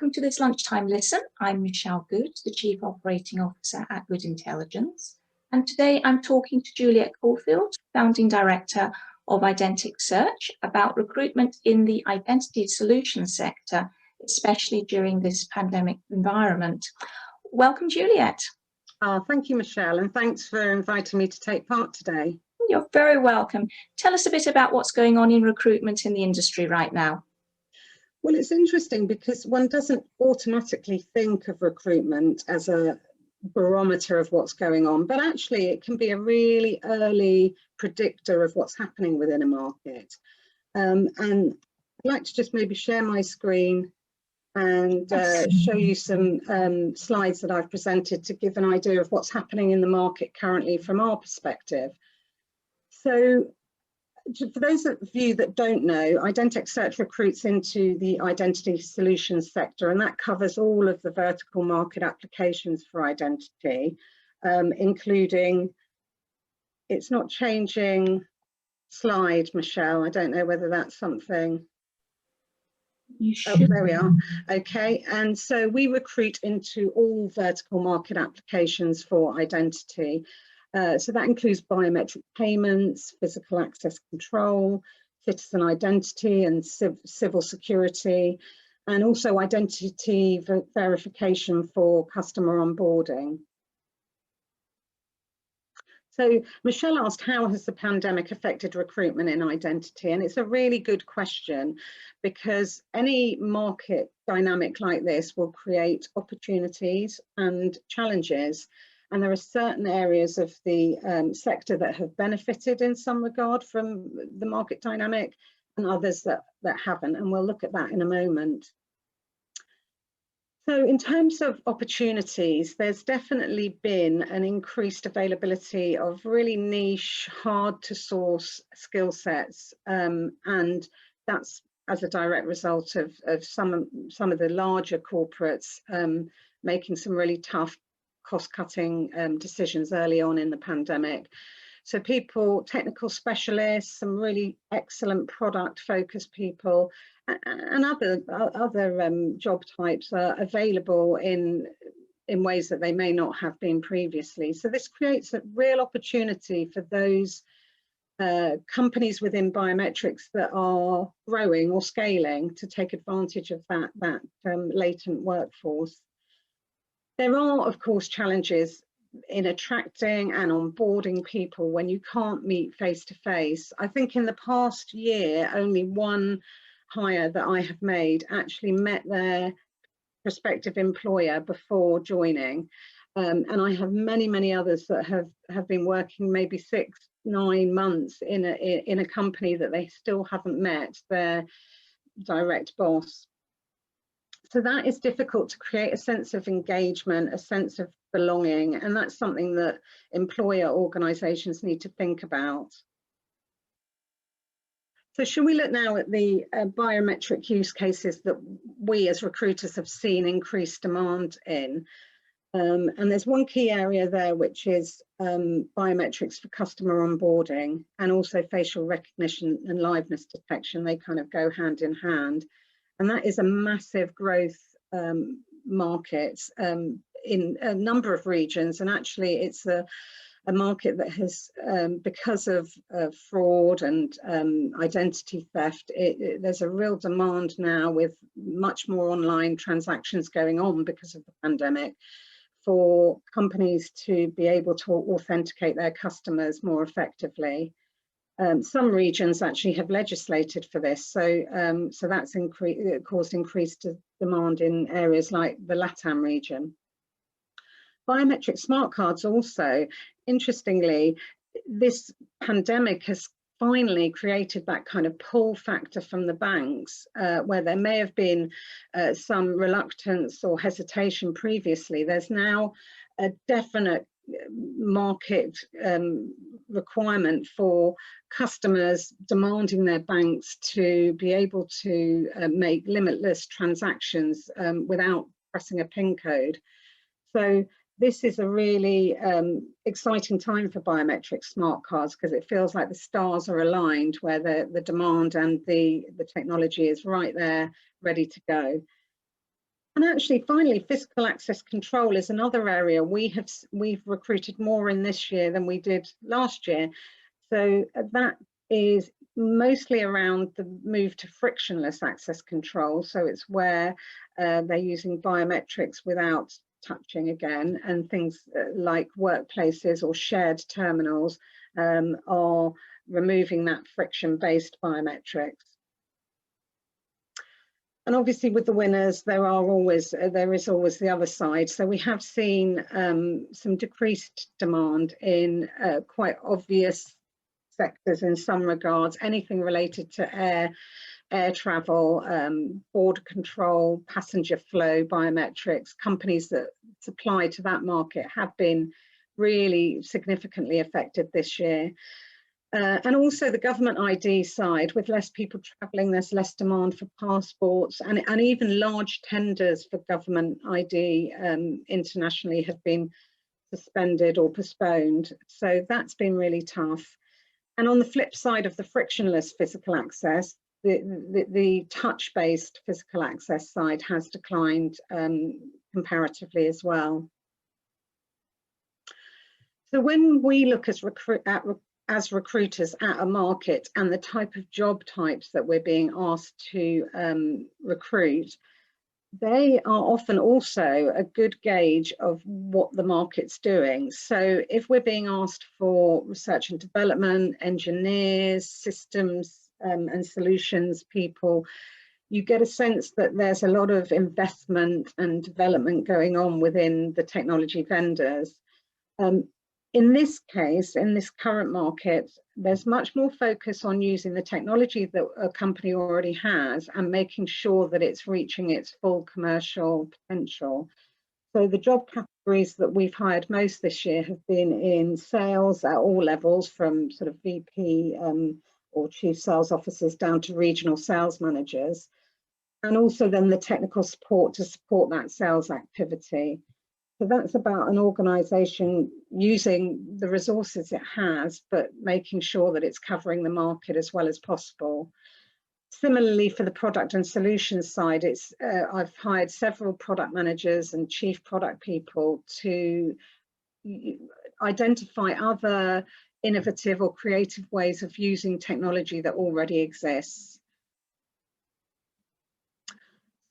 Welcome to this lunchtime listen. I'm Michelle Good, the Chief Operating Officer at Good Intelligence. And today I'm talking to Juliet Caulfield, Founding Director of Identek Search, about recruitment in the identity solutions sector, especially during this pandemic environment. Welcome, Juliet. Thank you, Michelle, and thanks for inviting me to take part today. You're very welcome. Tell us a bit about what's going on in recruitment in the industry right now. Well, it's interesting because one doesn't automatically think of recruitment as a barometer of what's going on, but actually it can be a really early predictor of what's happening within a market. And I'd like to just maybe share my screen and show you some slides that I've presented to give an idea of what's happening in the market currently from our perspective. So, for those of you that don't know, Identek Search recruits into the identity solutions sector, and that covers all of the vertical market applications for identity, including, it's not changing slide, Michelle. I don't know whether that's something. You should. Oh, there we are. Okay, and so we recruit into all vertical market applications for identity. So that includes biometric payments, physical access control, citizen identity and civil security, and also identity verification for customer onboarding. So Michelle asked, how has the pandemic affected recruitment in identity? And it's a really good question, because any market dynamic like this will create opportunities and challenges. And there are certain areas of the sector that have benefited in some regard from the market dynamic, and others that haven't. And we'll look at that in a moment. So in terms of opportunities, there's definitely been an increased availability of really niche, hard to source skill sets. And that's as a direct result of some of the larger corporates making some really tough cost-cutting decisions early on in the pandemic. So people, technical specialists, some really excellent product-focused people, and other job types are available in ways that they may not have been previously. So this creates a real opportunity for those companies within biometrics that are growing or scaling to take advantage of that latent workforce. There are, of course, challenges in attracting and onboarding people when you can't meet face to face. I think in the past year, only one hire that I have made actually met their prospective employer before joining. And I have many others that have been working maybe 6-9 months in a company that they still haven't met their direct boss. So that is difficult to create a sense of engagement, a sense of belonging, and that's something that employer organisations need to think about. So should we look now at the biometric use cases that we as recruiters have seen increased demand in? And there's one key area there, which is biometrics for customer onboarding, and also facial recognition and liveness detection. They kind of go hand in hand. And that is a massive growth market in a number of regions. And actually it's a market that has, because of fraud and identity theft, there's a real demand now, with much more online transactions going on because of the pandemic, for companies to be able to authenticate their customers more effectively. Some regions actually have legislated for this, so that's caused increased demand in areas like the LATAM region. Biometric smart cards also, interestingly, this pandemic has finally created that kind of pull factor from the banks, where there may have been some reluctance or hesitation previously. There's now a definite market requirement for customers demanding their banks to be able to make limitless transactions without pressing a PIN code. So this is a really exciting time for biometric smart cards, because it feels like the stars are aligned, where the demand and the technology is right there, ready to go. And actually, finally, physical access control is another area we've recruited more in this year than we did last year. So that is mostly around the move to frictionless access control. So it's where they're using biometrics without touching again, and things like workplaces or shared terminals are removing that friction-based biometrics. And obviously with the winners, there is always the other side. So we have seen some decreased demand in quite obvious sectors in some regards, anything related to air travel, border control, passenger flow, biometrics. Companies that supply to that market have been really significantly affected this year. And also the government ID side, with less people travelling, there's less demand for passports, and even large tenders for government ID internationally have been suspended or postponed. So that's been really tough. And on the flip side of the frictionless physical access, the touch-based physical access side has declined comparatively as well. So when we look as recruiters at a market and the type of job types that we're being asked to recruit, they are often also a good gauge of what the market's doing. So if we're being asked for research and development, engineers, systems and solutions people, you get a sense that there's a lot of investment and development going on within the technology vendors. In this case, in this current market, there's much more focus on using the technology that a company already has and making sure that it's reaching its full commercial potential. So the job categories that we've hired most this year have been in sales at all levels, from sort of VP or chief sales officers down to regional sales managers, and also then the technical support to support that sales activity. So that's about an organisation using the resources it has, but making sure that it's covering the market as well as possible. Similarly, for the product and solutions side, I've hired several product managers and chief product people to identify other innovative or creative ways of using technology that already exists.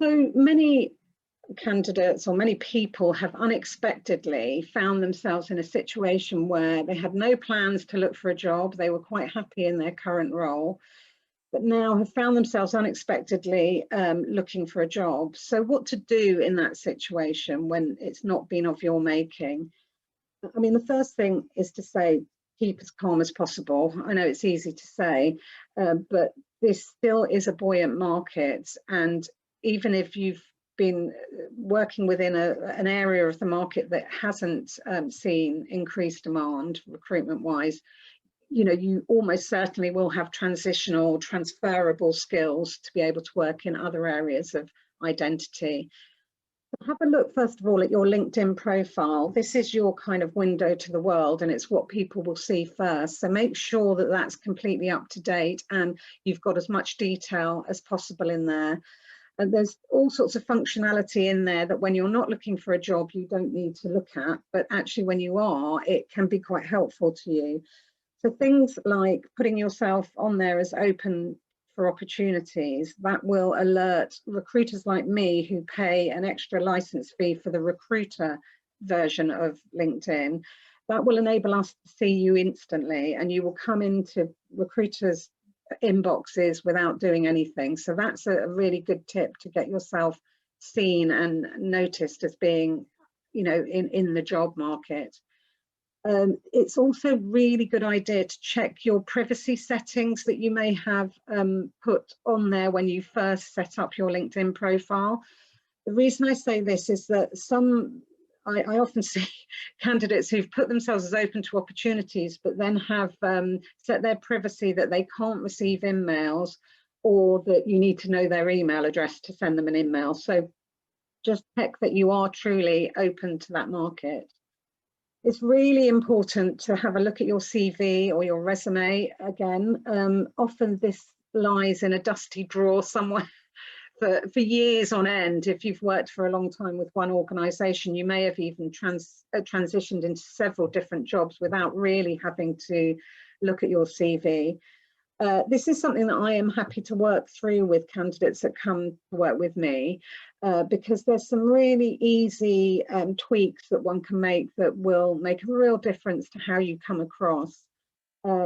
So many candidates or many people have unexpectedly found themselves in a situation where they had no plans to look for a job. They were quite happy in their current role, but now have found themselves unexpectedly looking for a job. So what to do in that situation when it's not been of your making? I mean, the first thing is to say, keep as calm as possible. I know it's easy to say, but this still is a buoyant market. And even if you've been working within an area of the market that hasn't seen increased demand recruitment wise, you know, you almost certainly will have transitional, transferable skills to be able to work in other areas of identity. Have a look, first of all, at your LinkedIn profile. This is your kind of window to the world, and it's what people will see first. So make sure that that's completely up to date and you've got as much detail as possible in there. And there's all sorts of functionality in there that when you're not looking for a job, you don't need to look at, but actually when you are, it can be quite helpful to you. So things like putting yourself on there as open for opportunities, that will alert recruiters like me who pay an extra license fee for the recruiter version of LinkedIn. That will enable us to see you instantly, and you will come into recruiters' inboxes without doing anything. So that's a really good tip to get yourself seen and noticed as being, you know, in the job market. It's also a really good idea to check your privacy settings that you may have put on there when you first set up your LinkedIn profile. The reason I say this is that I often see candidates who've put themselves as open to opportunities, but then have set their privacy that they can't receive emails, or that you need to know their email address to send them an email. So just check that you are truly open to that market. It's really important to have a look at your CV or your resume again. Often this lies in a dusty drawer somewhere for years on end. If you've worked for a long time with one organisation, you may have even transitioned into several different jobs without really having to look at your CV. This is something that I am happy to work through with candidates that come to work with me, because there's some really easy tweaks that one can make that will make a real difference to how you come across.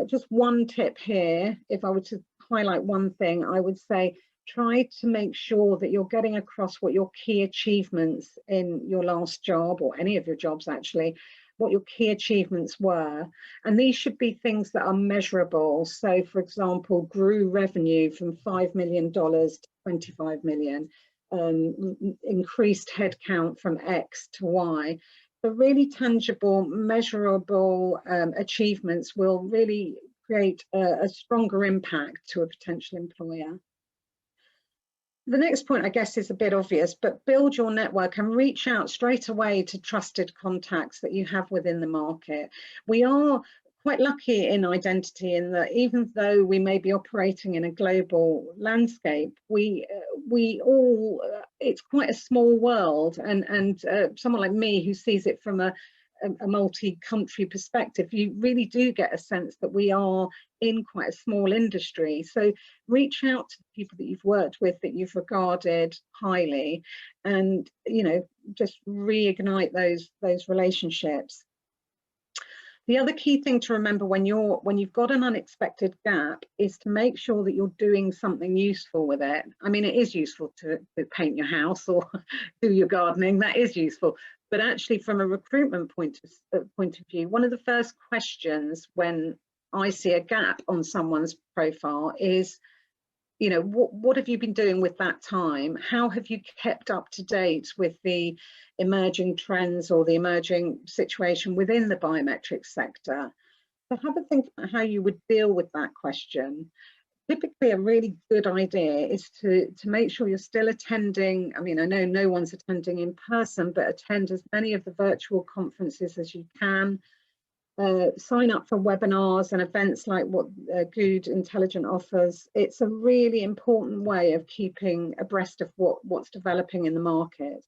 Just one tip here, if I were to highlight one thing, I would say try to make sure that you're getting across what your key achievements in your last job, or any of your jobs actually, what your key achievements were. And these should be things that are measurable. So for example, grew revenue from $5 million to 25 million, increased headcount from X to Y. The really tangible, measurable achievements will really create a stronger impact to a potential employer. The next point, I guess, is a bit obvious, but build your network and reach out straight away to trusted contacts that you have within the market. We are quite lucky in Identity in that even though we may be operating in a global landscape, we all, it's quite a small world, and someone like me who sees it from a multi-country perspective, you really do get a sense that we are in quite a small industry. So reach out to the people that you've worked with, that you've regarded highly, and just reignite those relationships. The other key thing to remember when you've got an unexpected gap is to make sure that you're doing something useful with it. I mean, it is useful to paint your house or do your gardening, that is useful. But actually, from a recruitment point of view, one of the first questions when I see a gap on someone's profile is, what have you been doing with that time? How have you kept up to date with the emerging trends or the emerging situation within the biometrics sector? So have a think about how you would deal with that question. Typically, a really good idea is to make sure you're still attending. I mean, I know no one's attending in person, but attend as many of the virtual conferences as you can. Sign up for webinars and events like what Good Intelligent offers. It's a really important way of keeping abreast of what's developing in the market.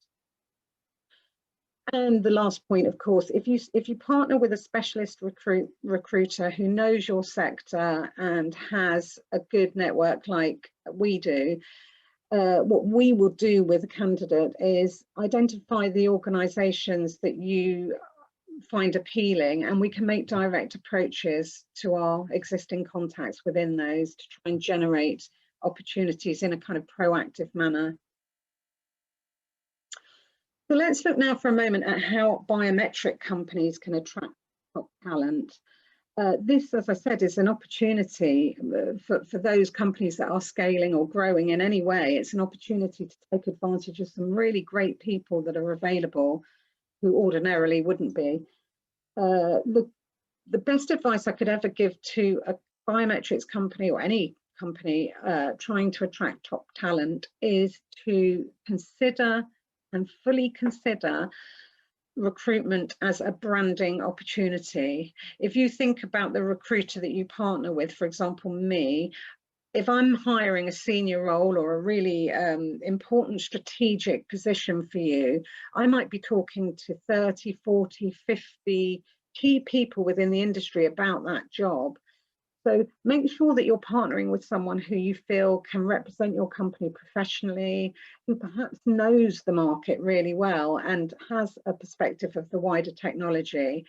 And the last point, of course, if you partner with a specialist recruiter who knows your sector and has a good network like we do, what we will do with a candidate is identify the organisations that you find appealing, and we can make direct approaches to our existing contacts within those to try and generate opportunities in a kind of proactive manner. So let's look now for a moment at how biometric companies can attract top talent. This, as I said, is an opportunity for those companies that are scaling or growing in any way. It's an opportunity to take advantage of some really great people that are available who ordinarily wouldn't be. The best advice I could ever give to a biometrics company or any company trying to attract top talent is to consider and fully consider recruitment as a branding opportunity. If you think about the recruiter that you partner with, for example, me, if I'm hiring a senior role or a really important strategic position for you, I might be talking to 30, 40, 50 key people within the industry about that job. So make sure that you're partnering with someone who you feel can represent your company professionally, who perhaps knows the market really well and has a perspective of the wider technology.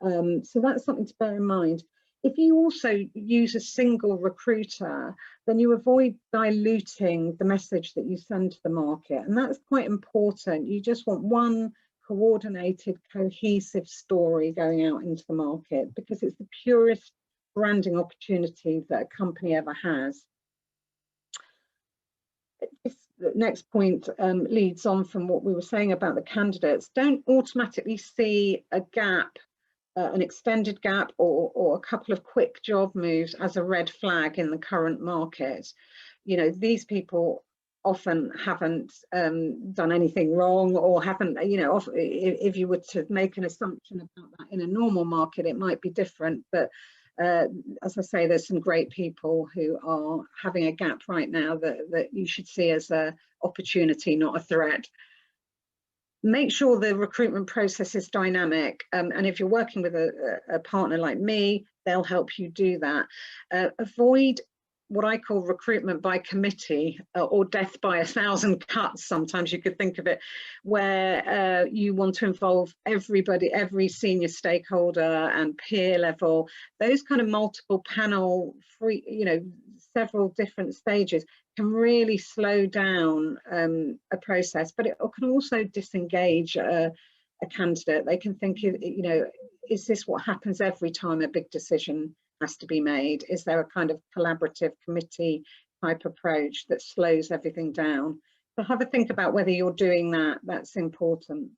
So that's something to bear in mind. If you also use a single recruiter, then you avoid diluting the message that you send to the market. And that's quite important. You just want one coordinated, cohesive story going out into the market, because it's the purest branding opportunity that a company ever has. This next point leads on from what we were saying about the candidates. Don't automatically see a gap, an extended gap or a couple of quick job moves as a red flag in the current market. These people often haven't done anything wrong, or haven't, if you were to make an assumption about that in a normal market, it might be different, but As I say, there's some great people who are having a gap right now that you should see as an opportunity, not a threat. Make sure the recruitment process is dynamic, and if you're working with a partner like me, they'll help you do that. Avoid what I call recruitment by committee, or death by 1,000 cuts, sometimes you could think of it, where you want to involve everybody, every senior stakeholder and peer level, those kind of multiple panel, several different stages can really slow down a process, but it can also disengage a candidate. They can think, is this what happens every time a big decision has to be made? Is there a kind of collaborative committee type approach that slows everything down? So have a think about whether you're doing that. That's important.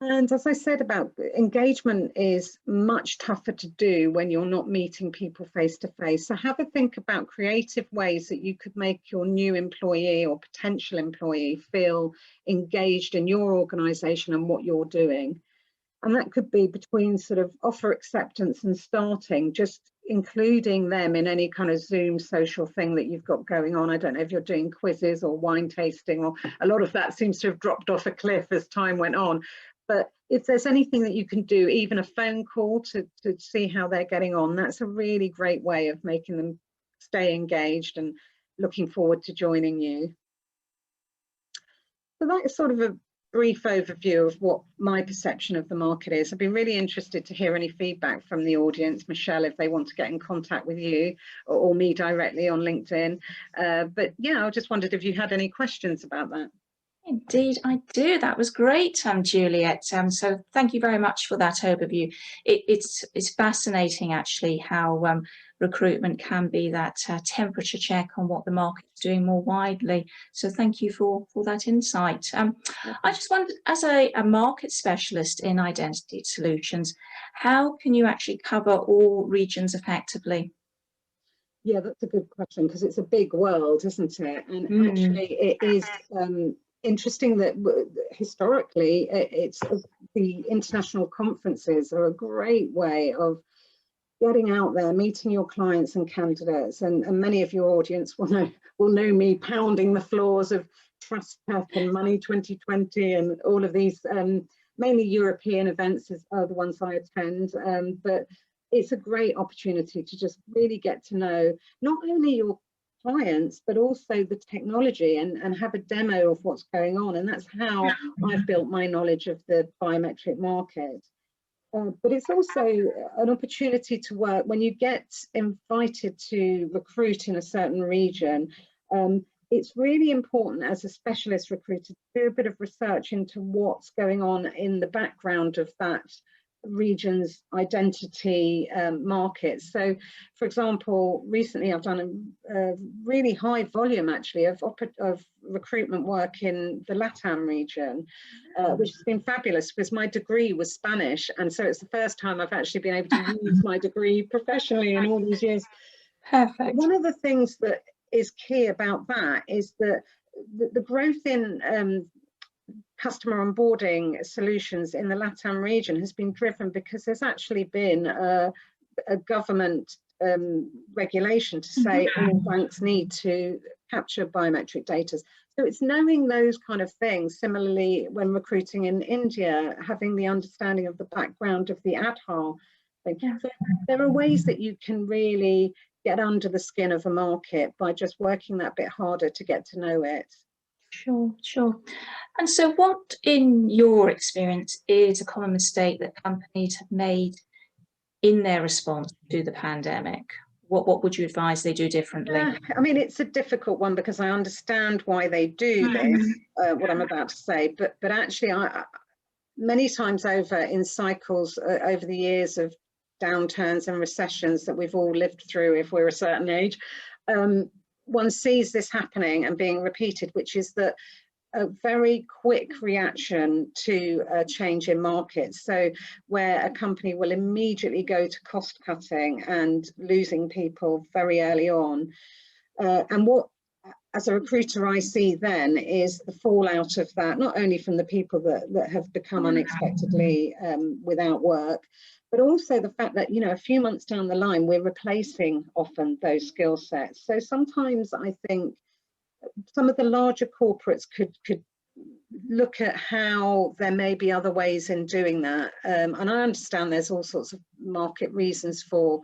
And as I said, about engagement is much tougher to do when you're not meeting people face to face. So have a think about creative ways that you could make your new employee or potential employee feel engaged in your organisation and what you're doing. And that could be between sort of offer acceptance and starting, just including them in any kind of Zoom social thing that you've got going on. I don't know if you're doing quizzes or wine tasting, or a lot of that seems to have dropped off a cliff as time went on. But if there's anything that you can do, even a phone call to see how they're getting on, that's a really great way of making them stay engaged and looking forward to joining you. So that's sort of a brief overview of what my perception of the market is. I'd be really interested to hear any feedback from the audience, Michelle, if they want to get in contact with you or me directly on LinkedIn. But yeah, I just wondered if you had any questions about that. Indeed, I do. That was great, Juliet. So thank you very much for that overview. It's fascinating, actually, how recruitment can be that temperature check on what the market's doing more widely. So thank you for that insight. I just wondered, as a market specialist in identity solutions, how can you actually cover all regions effectively? Yeah, that's a good question, because it's a big world, isn't it? And actually it is interesting that historically it's the international conferences are a great way of getting out there, meeting your clients and candidates, and many of your audience will know me pounding the floors of Trust Tech and Money 2020 and all of these mainly European events are the ones I attend, but it's a great opportunity to just really get to know not only your clients, but also the technology and have a demo of what's going on. And that's how I've built my knowledge of the biometric market. But it's also an opportunity to work when you get invited to recruit in a certain region. It's really important as a specialist recruiter to do a bit of research into what's going on in the background of that region's identity markets. So, for example, recently I've done a really high volume actually of recruitment work in the LATAM region, which has been fabulous because my degree was Spanish, and so it's the first time I've actually been able to use my degree professionally in all these years. Perfect. One of the things that is key about that is that the growth in customer onboarding solutions in the LATAM region has been driven because there's actually been a government regulation to say all banks need to capture biometric data. So it's knowing those kind of things. Similarly, when recruiting in India, having the understanding of the background of the Aadhaar thing. Yeah. So there are ways that you can really get under the skin of a market by just working that bit harder to get to know it. Sure. And so what, in your experience, is a common mistake that companies have made in their response to the pandemic? What would you advise they do differently? I mean, it's a difficult one because I understand why they do this, what I'm about to say, but actually many times over in cycles over the years of downturns and recessions that we've all lived through if we're a certain age, one sees this happening and being repeated, which is that a very quick reaction to a change in markets. So where a company will immediately go to cost cutting and losing people very early on. And what as a recruiter, I see then is the fallout of that, not only from the people that have become unexpectedly without work, but also the fact that, you know, a few months down the line, we're replacing often those skill sets. So sometimes I think some of the larger corporates could look at how there may be other ways in doing that. And I understand there's all sorts of market reasons for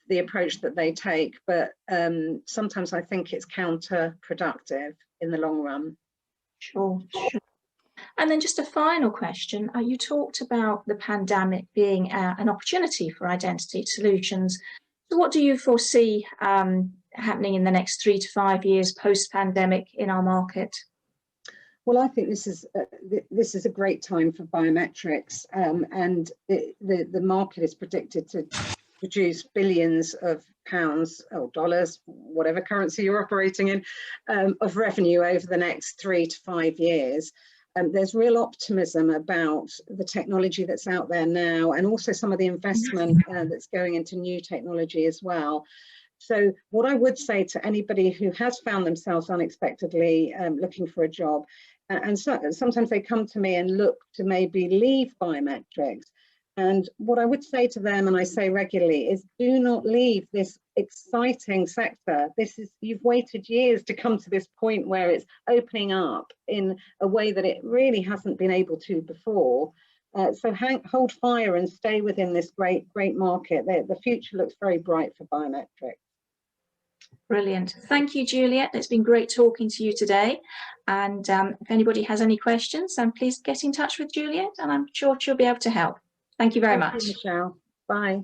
the approach that they take, but sometimes I think it's counterproductive in the long run. Sure. And then just a final question. You talked about the pandemic being an opportunity for identity solutions. So what do you foresee happening in the next 3 to 5 years post-pandemic in our market? Well, I think this is a great time for biometrics, and the market is predicted to produce billions of pounds or dollars, whatever currency you're operating in, of revenue over the next 3 to 5 years. There's real optimism about the technology that's out there now, and also some of the investment that's going into new technology as well. So what I would say to anybody who has found themselves unexpectedly looking for a job, and sometimes they come to me and look to maybe leave biometrics, and what I would say to them, and I say regularly, is do not leave this exciting sector. You've waited years to come to this point where it's opening up in a way that it really hasn't been able to before. So hold fire and stay within this great market. The future looks very bright for biometrics. Brilliant. Thank you, Juliet. It's been great talking to you today. And if anybody has any questions, then please get in touch with Juliet, and I'm sure she'll be able to help. Thank you very much. Thank you, Michelle. Bye.